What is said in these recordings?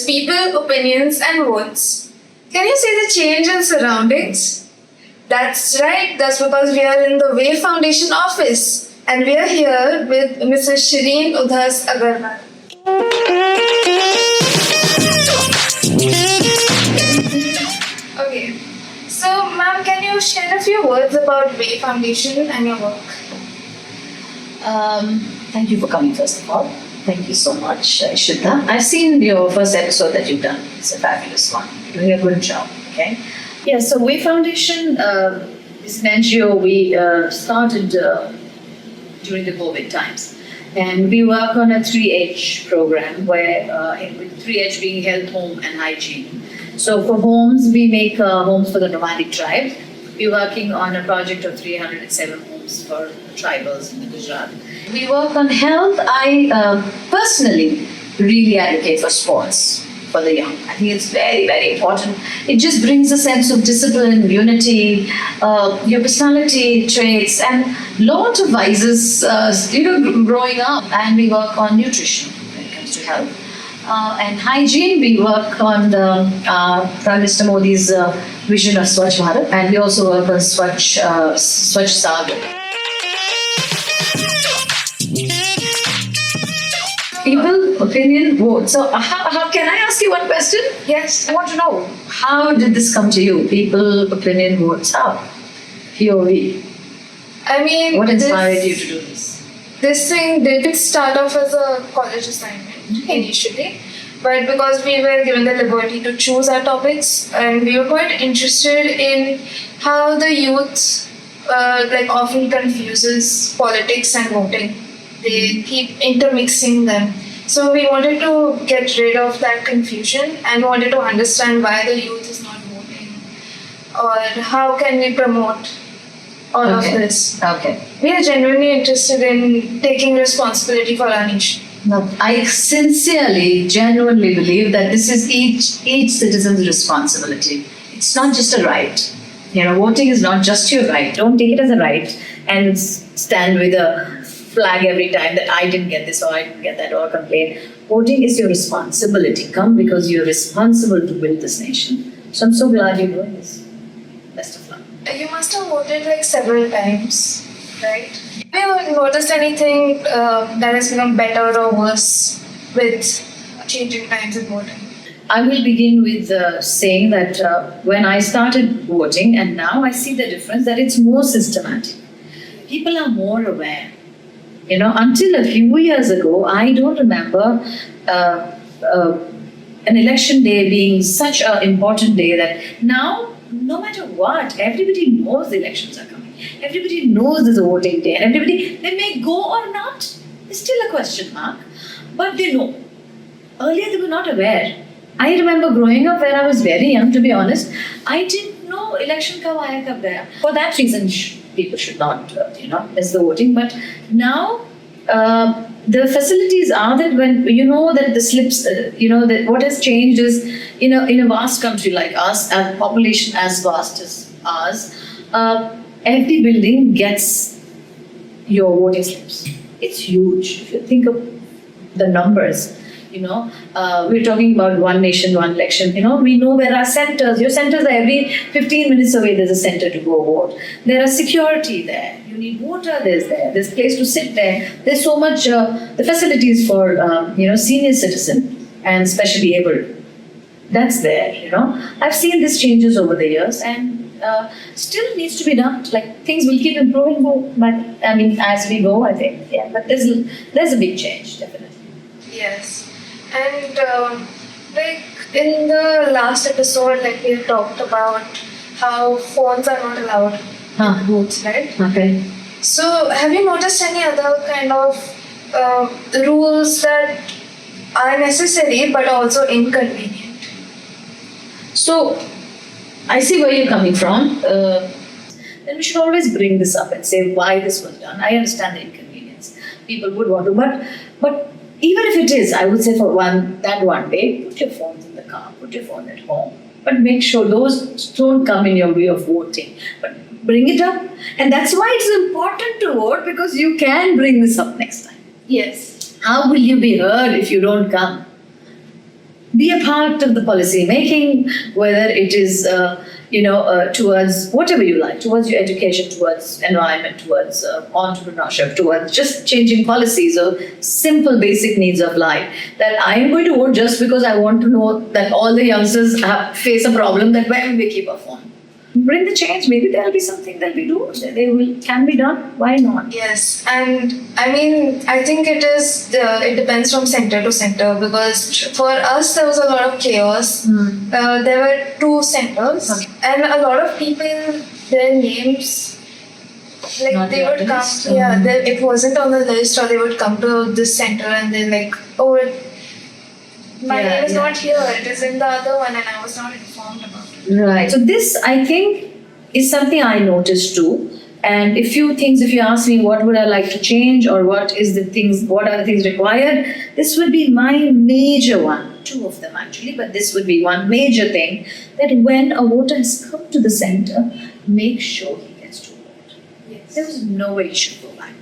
people, opinions, and votes. Can you see the change in surroundings? That's right, that's because we are in the WEY Foundation office and we are here with Mrs. Shirin Udhas Aggarwal. Okay, so ma'am, can you share a few words about WEY Foundation and your work? Thank you for coming, first of all. Thank you so much, Shraddha. I've seen your first episode that you've done. It's a fabulous one. You're doing a good job, okay? Yeah, so WEY Foundation is an NGO we started during the COVID times. And we work on a 3H program where with 3H being health, home and hygiene. So for homes, we make homes for the nomadic tribe. We're working on a project of 307 homes for tribals in the Gujarat. We work on health. I personally really advocate for sports for the young. I think it's very, very important. It just brings a sense of discipline, unity, your personality traits, and lot of vices, growing up. And we work on nutrition when it comes to health. And hygiene, we work on the Prime Minister Modi's vision of Swachh Bharat, and we also work on Swachh Sagar. People, opinion, vote. So, how can I ask you one question? Yes. I want to know, how did this come to you? People, opinion, votes. How? POV. I mean, What inspired you to do this? This thing did start off as a college assignment initially, but because we were given the liberty to choose our topics, and we were quite interested in how the youth often confuses politics and voting. They keep intermixing them. So we wanted to get rid of that confusion and wanted to understand why the youth is not voting, or how can we promote all of this. Okay. We are genuinely interested in taking responsibility for our nation. No, I sincerely, genuinely believe that this is each citizen's responsibility. It's not just a right. Voting is not just your right. Don't take it as a right and stand with a flag every time that I didn't get this or I didn't get that or complain. Voting is your responsibility. Come because you're responsible to build this nation. So I'm so glad you're doing this. Best of luck. You must have voted several times, right? Have you noticed anything that has become better or worse with changing times in voting? I will begin with saying that when I started voting and now I see the difference that it's more systematic. People are more aware. Until a few years ago, I don't remember an election day being such an important day that now, no matter what, everybody knows the elections are coming. Everybody knows there's a voting day, and they may go or not. It's still a question mark, but they know. Earlier, they were not aware. I remember growing up when I was very young, to be honest, I didn't know election kab aaya kab gaya. For that reason, people should not, miss the voting. But now, the facilities are that when that the slips, that what has changed is, in a vast country like us, a population as vast as ours, every building gets your voting slips. It's huge. If you think of the numbers, we're talking about one nation, one election. We know where our centers. Your centers are every 15 minutes away. There's a center to go vote. There are security there. You need water. There's place to sit there. There's so much the facilities for senior citizen and specially able. That's there. I've seen these changes over the years, and still needs to be done. Things will keep improving, but as we go, I think. Yeah, but there's a big change, definitely. Yes. And in the last episode, we talked about how phones are not allowed in booths, right? Okay. So have you noticed any other kind of rules that are necessary but also inconvenient? So I see where you're coming from. Then we should always bring this up and say why this was done. I understand the inconvenience. People would want to, but even if it is, I would say for one day, put your phones in the car, put your phone at home. But make sure those don't come in your way of voting. But bring it up. And that's why it's important to vote, because you can bring this up next time. Yes. How will you be heard if you don't come? be a part of the policy making, whether it is towards whatever you like, towards your education, towards environment, towards entrepreneurship, towards just changing policies or simple basic needs of life. That I am going to vote just because I want to know that all the youngsters face a problem, that where will we keep our phone? Bring the change. Maybe there will be something that we do. Can be done. Why not? Yes, and I mean, I think it depends from center to center, because for us there was a lot of chaos. There were 2 centers, and a lot of people, their names, like Not they would come, list. it wasn't on the list, or they would come to this center and they're like, oh, my name is not here, it is in the other one, and I was not informed about it. Right. So this, I think, is something I noticed too. And if you ask me what would I like to change, or what are the things required, this would be my major one. 2 of them actually, but this would be one major thing, that when a voter has come to the center, make sure he gets to vote. Yes. There was no way he should go back.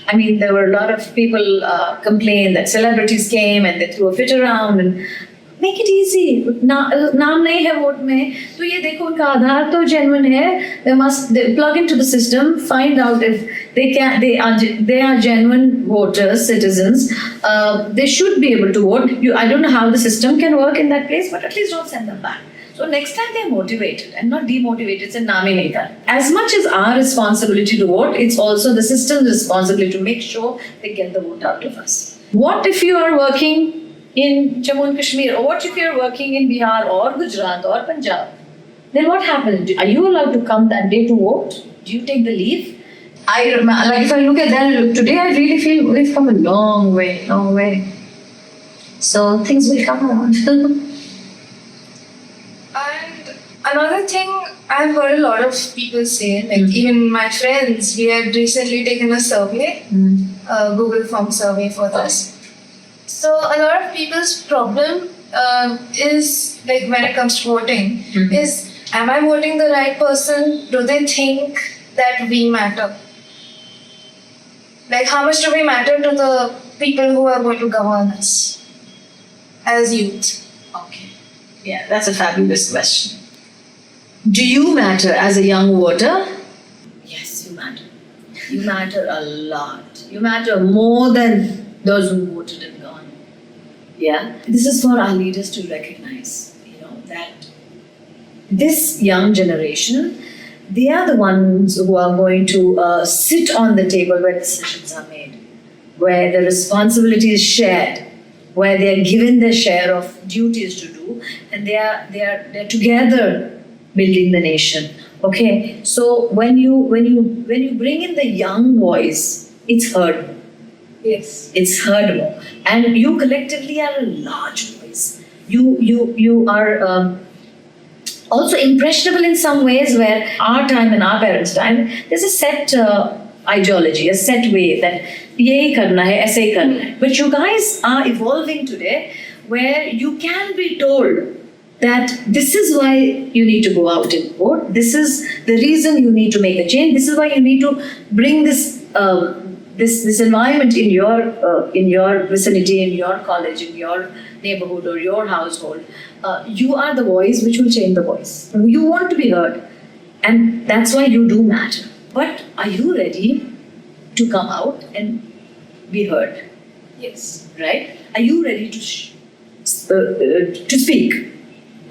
I mean, there were a lot of people complain that celebrities came and they threw a fit around, and make it easy. नाम नहीं है vote में, तो ये देखो उनका आधार तो genuine है. They plug into the system, find out if they are genuine voters, citizens. They should be able to vote. I don't know how the system can work in that place, but at least don't send them back. So next time they're motivated and not demotivated. It's a namineta. As much as our responsibility to vote, it's also the system's responsibility to make sure they get the vote out of us. What if you are working in Jammu and Kashmir, or what if you are working in Bihar or Gujarat or Punjab? Then what happens? Are you allowed to come that day to vote? Do you take the leave? If I look at that today, I really feel we've come a long way. So things will come around. And another thing I've heard a lot of people say, like even my friends, we had recently taken a survey, a Google form survey for this. So a lot of people's problem is, like when it comes to voting, is, am I voting the right person? Do they think that we matter? Like, how much do we matter to the people who are going to govern us as youth? Okay. Yeah, that's a fabulous question. Do you matter as a young voter? Yes, you matter. You matter a lot. You matter more than those who voted and gone. Yeah. This is for our leaders to recognize, that this young generation, they are the ones who are going to sit on the table where decisions are made, where the responsibility is shared, where they are given their share of duties to do, and they're together building the nation. Okay, so when you bring in the young voice, it's heard. Yes. It's heard more, and you collectively are a large voice. You are also impressionable in some ways, where our time and our parents' time, there's a set ideology, a set way that yehi karna hai, aise hi karna hai. But you guys are evolving today, where you can be told that this is why you need to go out and vote. This is the reason you need to make a change. This is why you need to bring this environment in your vicinity, in your college, in your neighborhood or your household. You are the voice which will change the voice. You want to be heard, and that's why you do matter. But are you ready to come out and be heard? Yes. Right? Are you ready to speak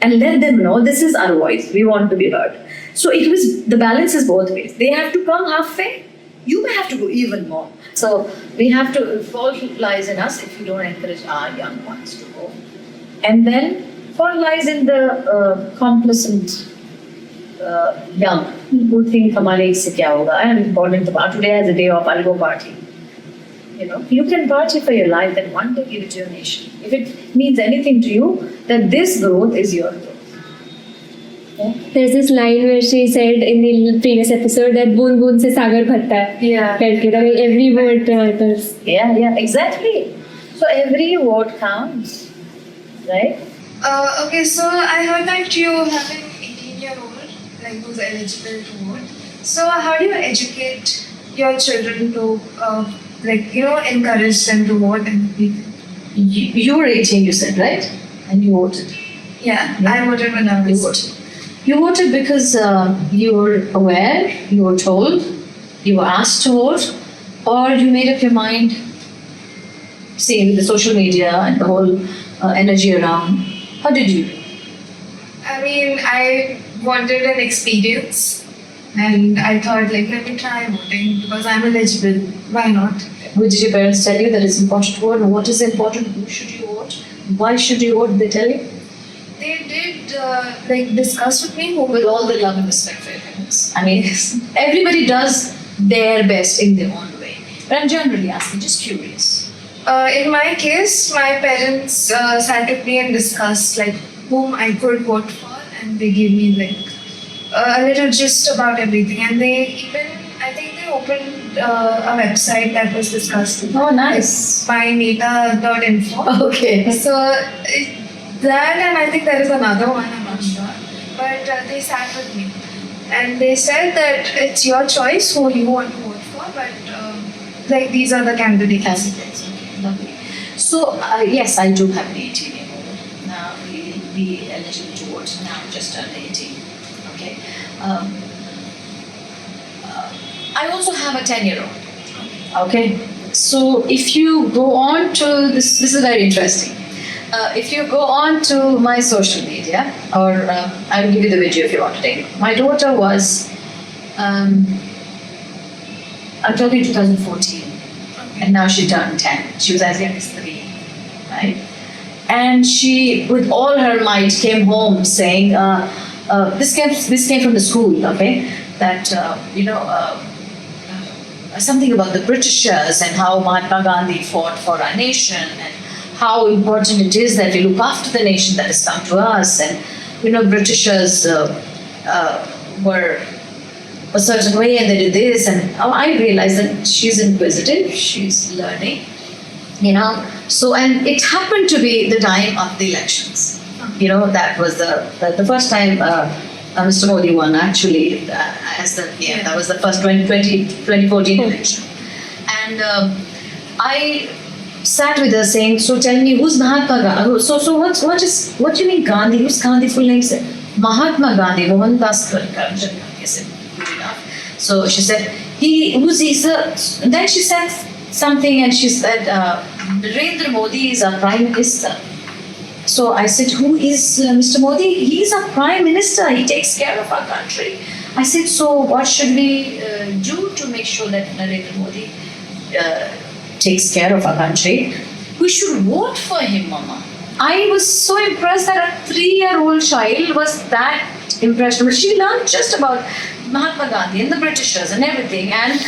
and let them know this is our voice? We want to be heard. So the balance is both ways. They have to come halfway. You may have to go even more. So we have to, fault lies in us if we don't encourage our young ones to go. And then fault lies in the complacent young who think हमारे इससे क्या होगा? I am important to today as a day off, I'll go party. You can party for your life, then one day give it to your nation. If it means anything to you, then this growth is your growth. Yeah. There's this line where she said in the previous episode that बूंद बूंद से सागर भरता है. Yeah. Every vote matters. Yeah, exactly. So every vote counts, right? Okay, so I heard that you have an 18-year-old, like who's eligible to vote. So how do you educate your children to, encourage them to vote and be? You're 18, you said, right? And you voted. Yeah, Yeah. I voted when I You was. voted. You voted because you were aware, you were told, you were asked to vote, or you made up your mind, say, with the social media and the whole energy around. How did you? I mean, I wanted an experience, and I thought, like, let me try voting because I'm eligible. Why not? What did your parents tell you that it's important to vote? What is important? Who should you vote? Why should you vote? Did they tell you? They did like discuss with me who With all the love and respect for your parents. I mean, everybody does their best in their own way. But I'm generally asking, just curious. In my case, my parents sat with me and discussed like whom I could vote for, and they gave me like a little gist about everything. And they even, I think they opened a website that was discussed. Oh, nice. myneta.info. Okay. So that, and I think there is another one, I'm not sure. But they sat with me and they said that it's your choice who you want to vote for, but like these are the candidates. Candidates. Okay, lovely. So, yes, I do have an 18-year-old. Now, be eligible to vote. Now, just turned 18. Okay. I also have a 10-year-old. Okay. So, if you go on to this is very interesting. If you go on to my social media, or I'll give you the video if you want to take it. My daughter was, I'm talking 2014, and now she turned 10. She was as young as 3, right? And she, with all her might, came home saying, this came from the school, okay? That something about the Britishers and how Mahatma Gandhi fought for our nation and how important it is that we look after the nation that has come to us. And Britishers were a certain way and they did this, and I realized that she's inquisitive, she's learning, So, and it happened to be the time of the elections. That was the first time Mr. Modi won actually, that was the first 2014 election. And I sat with her saying, so tell me, who's Mahatma Gandhi? So what do you mean Gandhi? Who's Gandhi full name? Said Mahatma Gandhi, Mohandas Karamchand Gandhi. I said, good enough. So she said, who's he? Then she said something and she said, Narendra Modi is our Prime Minister. So I said, who is Mr. Modi? He's our Prime Minister. He takes care of our country. I said, so what should we do to make sure that Narendra Modi takes care of our country? We should vote for him, Mama. I was so impressed that a 3-year-old child was that impressed. She learned just about Mahatma Gandhi and the Britishers and everything, and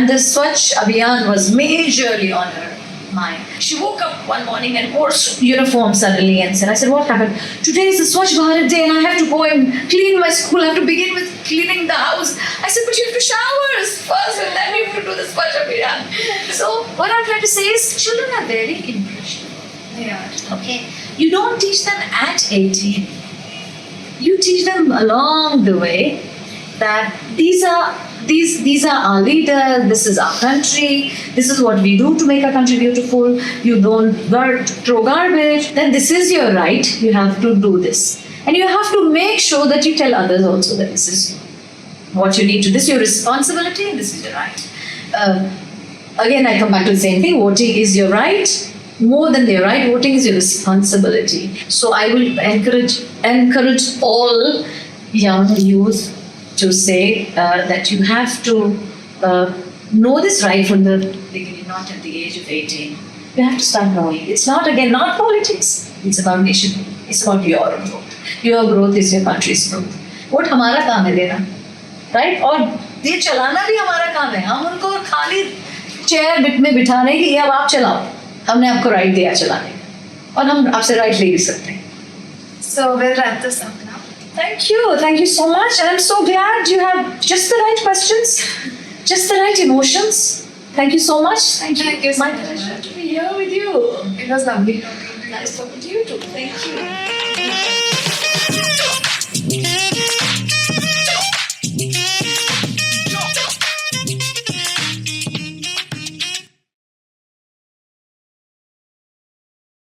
the Swachh Abhiyan was majorly on her mind. She woke up one morning and wore uniform suddenly and said, I said, what happened? Today is the Swachh Bharat Day and I have to go and clean my school. I have to begin with cleaning the house. I said, but you have to shower first and then you have to do the Swachh Abhiyan. So what I'm trying to say is children are very impressionable. Yeah. Okay? You don't teach them at 18. You teach them along the way that these are our leaders, this is our country, this is what we do to make our country beautiful. You don't throw garbage, then this is your right, you have to do this. And you have to make sure that you tell others also that this is what you need to, this is your responsibility and this is your right. Again, I come back to the same thing, voting is your right. More than their right, voting is your responsibility. So I will encourage all young youth to say that you have to know this right from the beginning, not at the age of 18. You have to start knowing. It's not politics. It's about nation. It's about your growth. Your growth is your country's growth. Vote हमारा काम है देना, right? और ये चलाना भी हमारा काम है. हम उनको खाली चेयर में बिठाने की, अब आप चलाओ. हमने आपको राइट दिया चलाने का, और हम आपसे राइट ले भी सकते हैं. So we'll wrap this up now. Thank you so much, and I'm so glad you have just the right questions, just the right emotions. Thank you so much. Thank you. so My much. pleasure to be here with you. It was lovely talking to you. Nice talking to you too. Thank you.